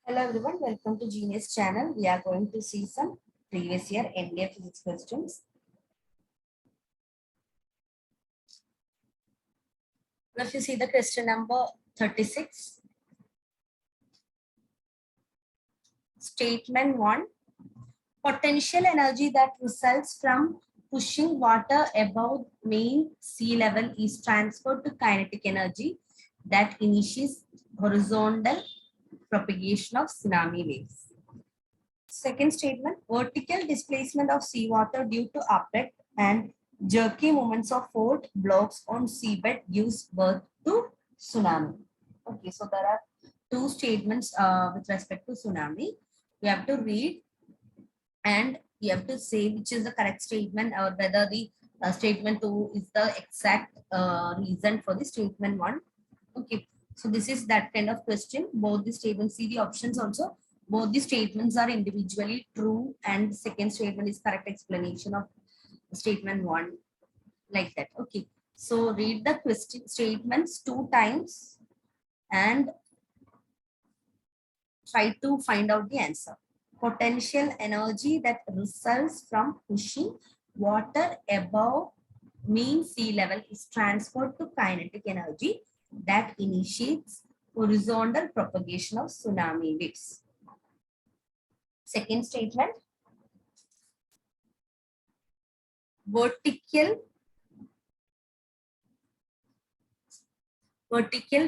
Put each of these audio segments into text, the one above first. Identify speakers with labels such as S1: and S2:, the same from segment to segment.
S1: Hello everyone, welcome to Genius channel. We are going to see some previous year NDA physics questions. Now, if you see the question number 36, statement 1, potential energy that results from pushing water above mean sea level is transferred to kinetic energy that initiates horizontal propagation of tsunami waves. Second statement, vertical displacement of seawater due to uplift and jerky movements of fault blocks on seabed gives birth to tsunami. Okay, so there are two statements with respect to tsunami. You have to read and you have to say which is the correct statement or whether the statement 2 is the exact reason for the statement 1. Okay, so this is that kind of question. Both the statements, see the options also. Both the statements are individually true and the second statement is correct explanation of statement 1, like that. Okay, so read the question statements 2 times and try to find out the answer. Potential energy that results from pushing water above mean sea level is transferred to kinetic energy that initiates horizontal propagation of tsunami waves. Second statement, vertical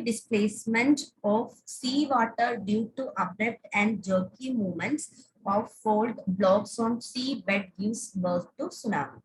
S1: displacement of seawater due to abrupt and jerky movements of fault blocks on seabed gives birth to tsunami.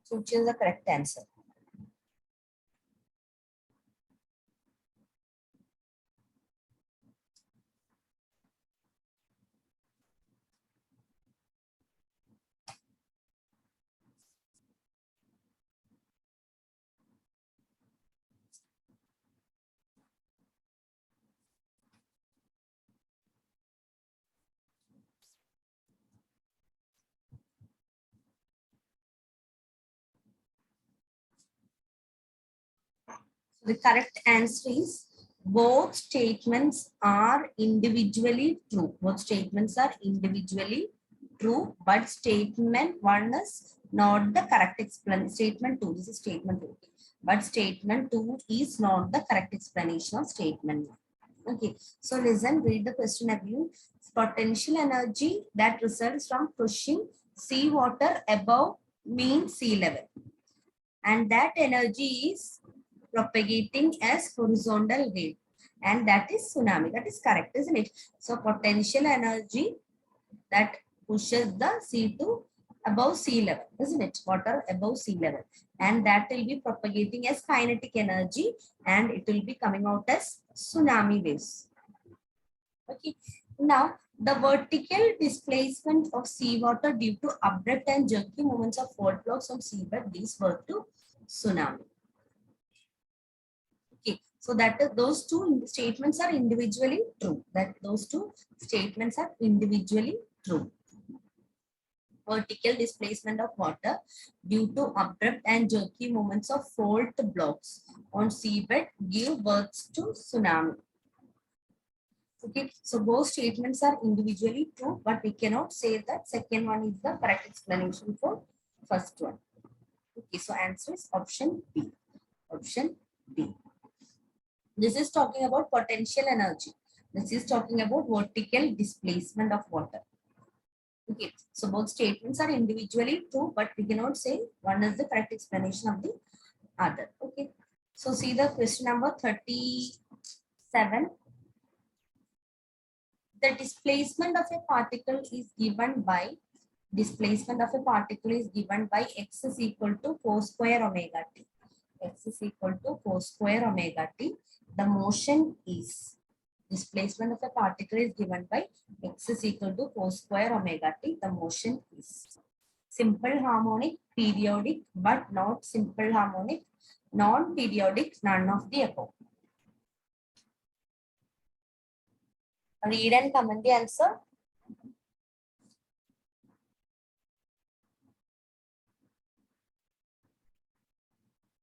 S1: So which is the correct answer? The correct answer is both statements are individually true. Both statements are individually true, but statement 1 is not the correct explanation. Statement 2, this is statement 2. But statement 2 is not the correct explanation of statement 1. Okay, so listen, read the question again. Potential energy that results from pushing seawater above mean sea level. And that energy is propagating as horizontal wave, and that is tsunami. That is correct, isn't it? So potential energy that pushes the sea to above sea level, isn't it? Water above sea level, and that will be propagating as kinetic energy and it will be coming out as tsunami waves. Okay, now the vertical displacement of seawater due to abrupt and jerky movements of fault blocks on seabed gives birth to tsunami. Okay, so that those two statements are individually true. That those two statements are individually true. Vertical displacement of water due to abrupt and jerky movements of fault blocks on seabed give birth to tsunami. Okay, so both statements are individually true, but we cannot say that second one is the correct explanation for first one. Okay, so answer is option B. Option B. This is talking about potential energy. This is talking about vertical displacement of water. Okay, so both statements are individually true, but we cannot say one is the correct explanation of the other. Okay, so see the question number 37. The displacement of a particle is given by x is equal to 4 square omega t. x is equal to cos square omega t. The motion is, displacement of a particle is given by x is equal to cos square omega t. The motion is simple harmonic, periodic, but not simple harmonic, non-periodic, none of the above. Read and comment the answer.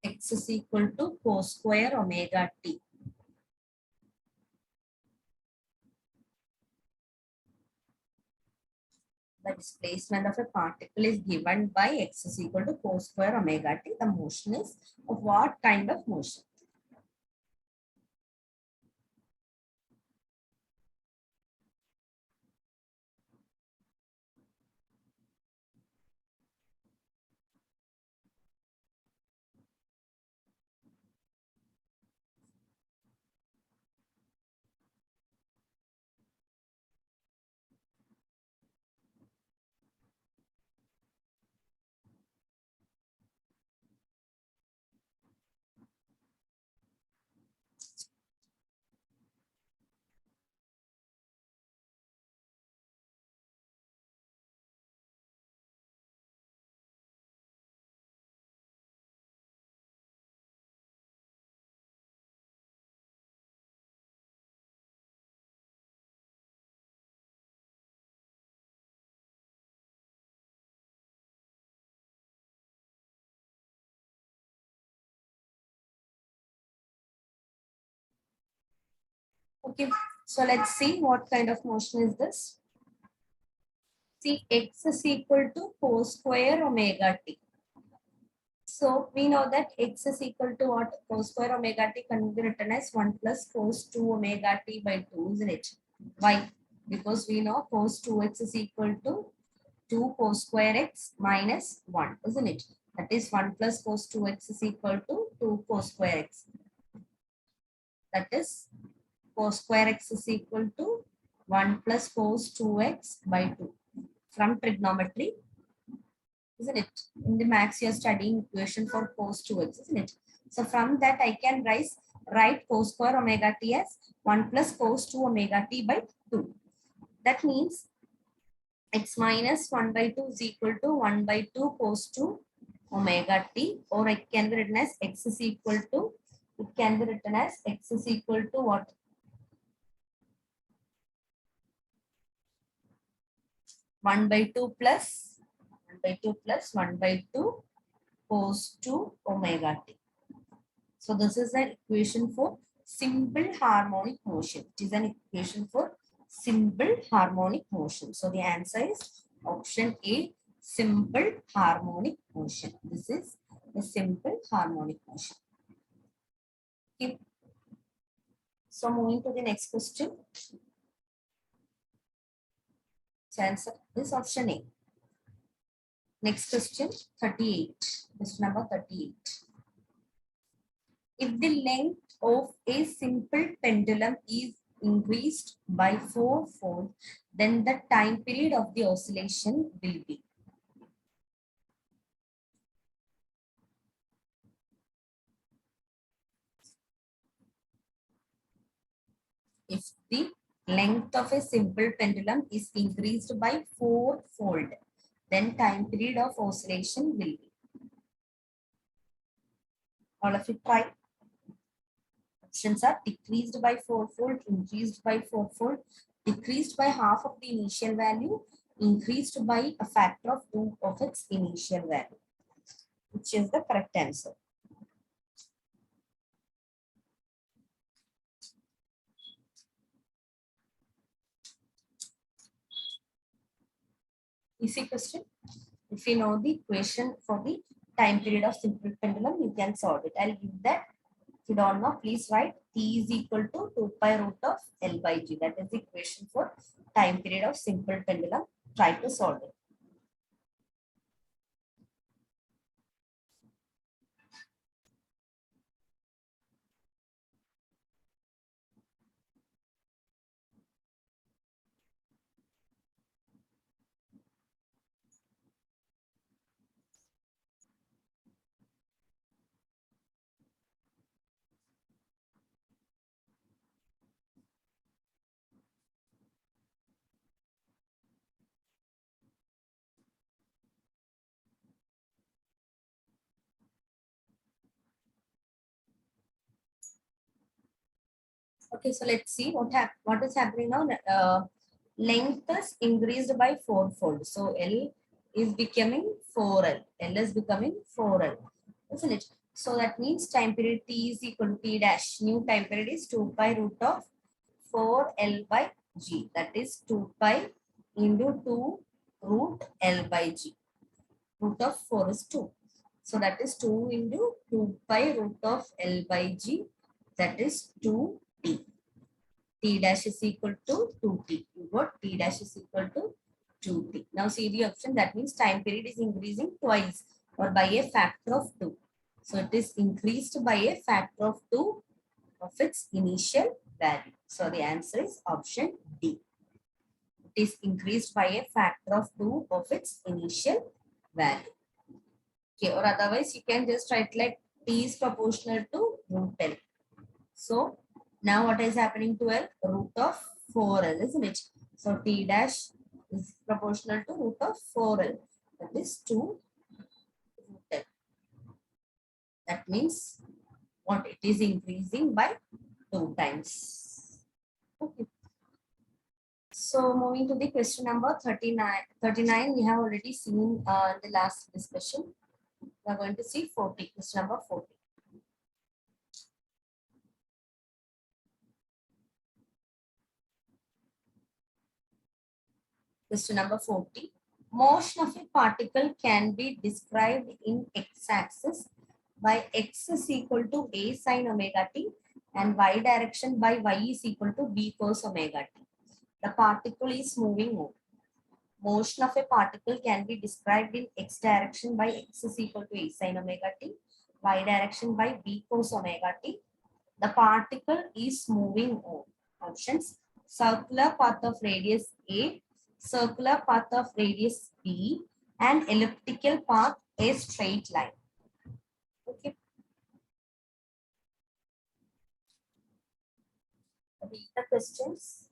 S1: X is equal to cos square omega t. The displacement of a particle is given by x is equal to cos square omega t. The motion is of what kind of motion? Okay, so let's see what kind of motion is this. See, x is equal to cos square omega t. So we know that x is equal to what? Cos square omega t can be written as 1 plus cos 2 omega t by 2, isn't it? Why? Because we know cos 2x is equal to 2 cos square x minus 1, isn't it? That is 1 plus cos 2x is equal to 2 cos square x. That is cos square x is equal to 1 plus cos 2x by 2. From trigonometry, isn't it? In the max, you're studying equation for cos 2x, isn't it? So from that, I can write cos square omega t as 1 plus cos 2 omega t by 2. That means x minus 1 by 2 is equal to 1 by 2 cos 2 omega t, or it can be written as x is equal to, it can be written as x is equal to what? 1 by 2 plus 1 by 2 plus 1 by 2 cos 2 omega t. So this is an equation for simple harmonic motion. It is an equation for simple harmonic motion. So the answer is option A, simple harmonic motion. This is a simple harmonic motion. Okay. So moving to the next question. So answer is option A. Next question, 38. Question number 38. If the length of a simple pendulum is increased by 4-fold, then the time period of the oscillation will be. If the length of a simple pendulum is increased by 4-fold, then time period of oscillation will be. All of it try. Options are decreased by 4-fold, increased by 4-fold, decreased by half of the initial value, increased by a factor of 2 of its initial value. Which is the correct answer? Easy question. If you know the equation for the time period of simple pendulum, you can solve it. I'll give that. If you don't know, please write T is equal to 2 pi root of L by G. That is the equation for time period of simple pendulum. Try to solve it. Okay, so let's see what is happening now. Length is increased by fourfold. So L is becoming 4L. L is becoming 4L, isn't it? So that means time period T is equal to T dash. New time period is 2 pi root of 4L by G. That is 2 pi into 2 root L by G. Root of 4 is 2. So that is 2 into 2 pi root of L by G. That is 2T. T dash is equal to 2T. You got T dash is equal to 2T. Now see the option. That means time period is increasing twice or by a factor of 2. So it is increased by a factor of 2 of its initial value. So the answer is option D. It is increased by a factor of 2 of its initial value. Okay, or otherwise you can just write like T is proportional to root L. So now what is happening to L? Root of 4L, isn't it? So T dash is proportional to root of 4L. That is 2 root L. That means what? It is increasing by 2 times. Okay. So moving to the question number 39. 39 we have already seen the last discussion. We are going to see 40. Question number 40. Question number 40. Motion of a particle can be described in x-axis by x is equal to a sine omega t and y direction by y is equal to b cos omega t. The particle is moving on. Motion of a particle can be described in x direction by x is equal to a sine omega t, y direction by b cos omega t. The particle is moving on. Options: circular path of radius A, circular path of radius B, and elliptical path a straight line. Okay. Read the questions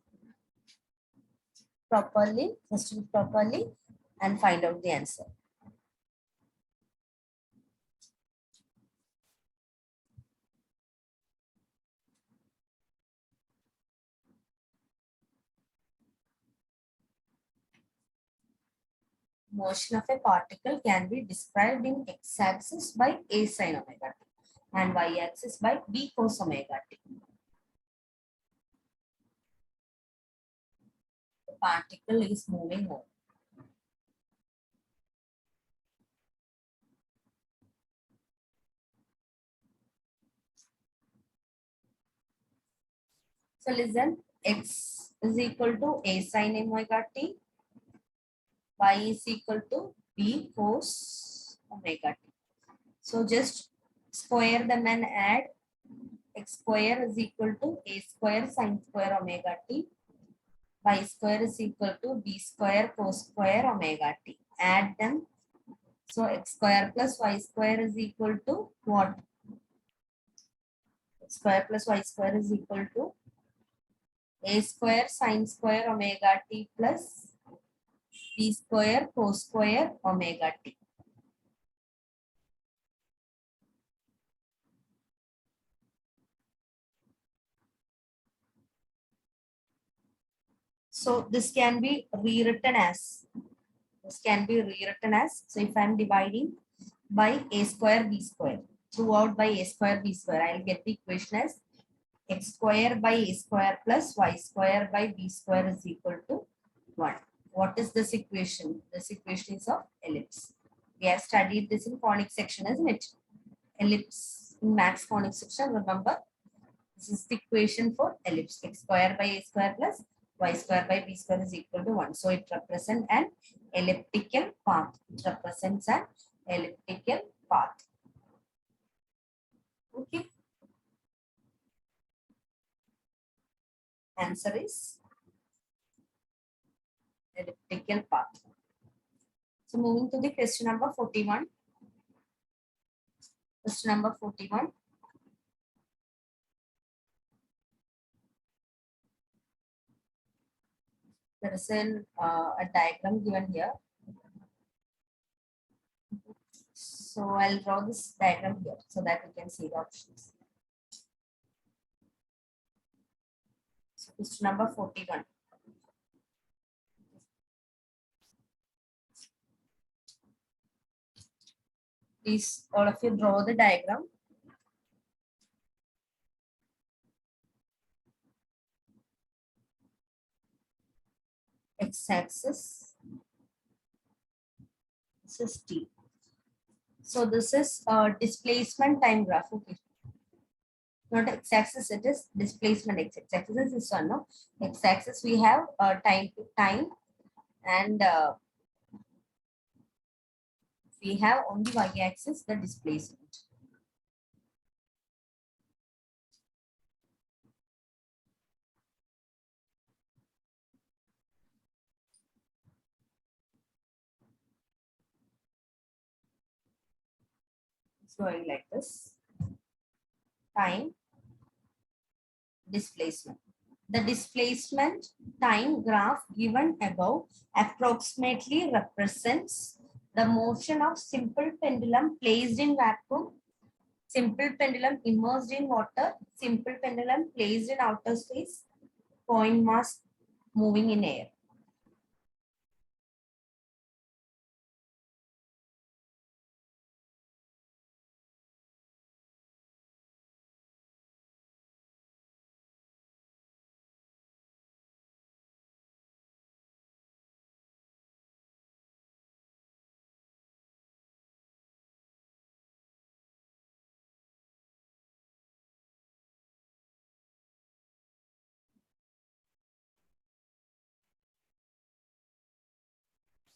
S1: properly, and find out the answer. Motion of a particle can be described in x-axis by a sine omega t and y-axis by b cos omega t. The particle is moving on. So listen, x is equal to a sine omega t, y is equal to b cos omega t. So just square them and add. X square is equal to a square sine square omega t, y square is equal to b square cos square omega t. Add them. So x square plus y square is equal to what? X square plus y square is equal to a square sine square omega t plus b square cos square omega t. So this can be rewritten as, so if I'm dividing by a square b square throughout by a square b square, I'll get the equation as x square by a square plus y square by b square is equal to 1. What is this equation? This equation is of ellipse. We have studied this in conic section, isn't it? Ellipse in max conic section, remember? This is the equation for ellipse. X square by a square plus y square by b square is equal to 1. So it represents an elliptical path. It represents an elliptical path. Okay. Answer is elliptical path. So moving to the question number 41. Question number 41. There is a diagram given here. So I'll draw this diagram here so that we can see the options. Question number 41. Please, all of you draw the diagram. X-axis. This is T. So this is displacement time graph. Okay. Not x-axis, it is displacement. X-axis is this one, no? X-axis we have time, and we have on the y-axis the displacement. It's going like this. Time, displacement. The displacement time graph given above approximately represents the motion of simple pendulum placed in vacuum, simple pendulum immersed in water, simple pendulum placed in outer space, point mass moving in air.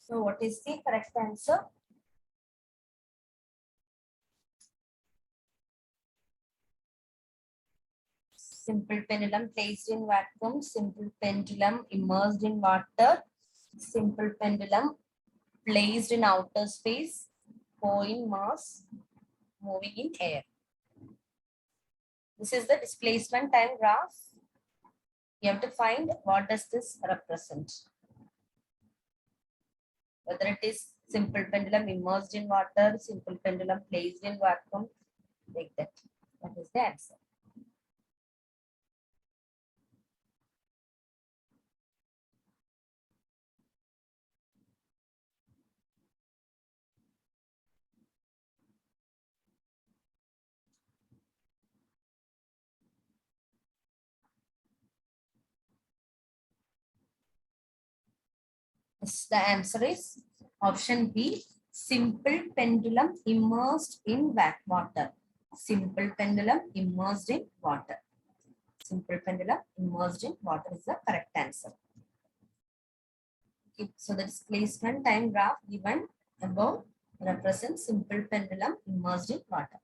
S1: So what is the correct answer? Simple pendulum placed in vacuum, simple pendulum immersed in water, simple pendulum placed in outer space, point mass moving in air. This is the displacement time graph. You have to find what does this represent. Whether it is simple pendulum immersed in water, simple pendulum placed in vacuum, like that. That is the answer. The answer is option B, simple pendulum immersed in water. Simple pendulum immersed in water. Simple pendulum immersed in water is the correct answer. Okay, so the displacement time graph given above represents simple pendulum immersed in water.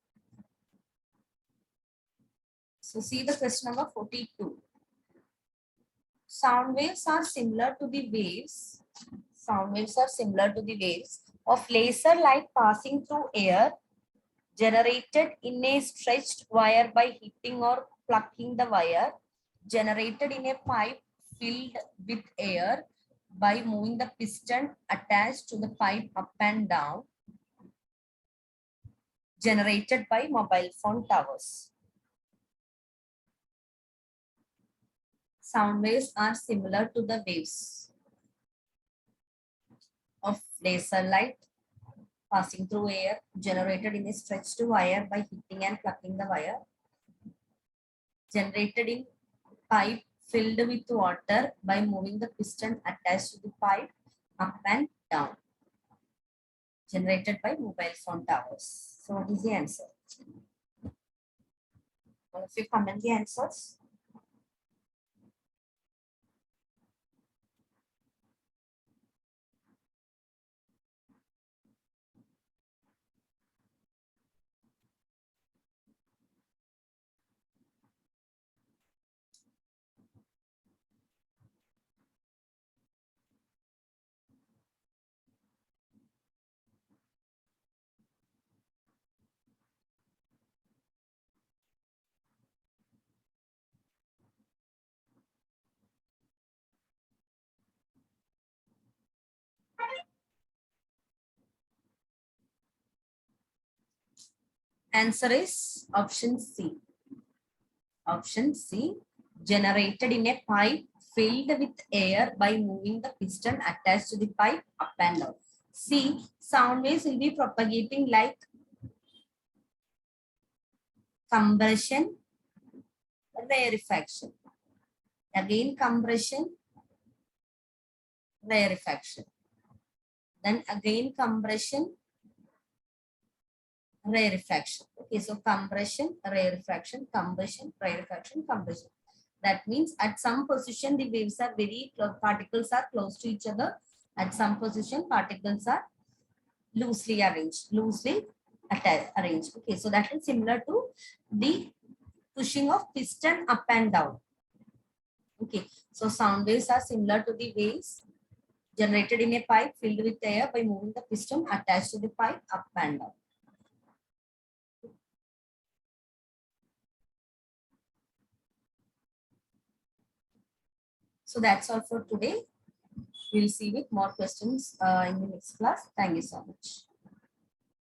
S1: So see the question number 42. Sound waves are similar to the waves. Sound waves are similar to the waves of laser light passing through air generated in a stretched wire by hitting or plucking the wire, generated in a pipe filled with air by moving the piston attached to the pipe up and down, generated by mobile phone towers. Sound waves are similar to the waves of laser light passing through air generated in a stretched wire by hitting and plucking the wire, generated in pipe filled with water by moving the piston attached to the pipe up and down, generated by mobile phone towers. So what is the answer? All of you comment the answers. Answer is option C. Option C, generated in a pipe filled with air by moving the piston attached to the pipe up and down. See, sound waves will be propagating like compression, rarefaction. Again compression, rarefaction. Then again compression, rarefaction. Okay, so compression, rarefaction, compression, rarefaction, compression. That means at some position the waves are very close, particles are close to each other. At some position particles are loosely arranged, arranged. Okay, so that is similar to the pushing of piston up and down. Okay, so sound waves are similar to the waves generated in a pipe filled with air by moving the piston attached to the pipe up and down. So that's all for today. We'll see with more questions in the next class. Thank you so much.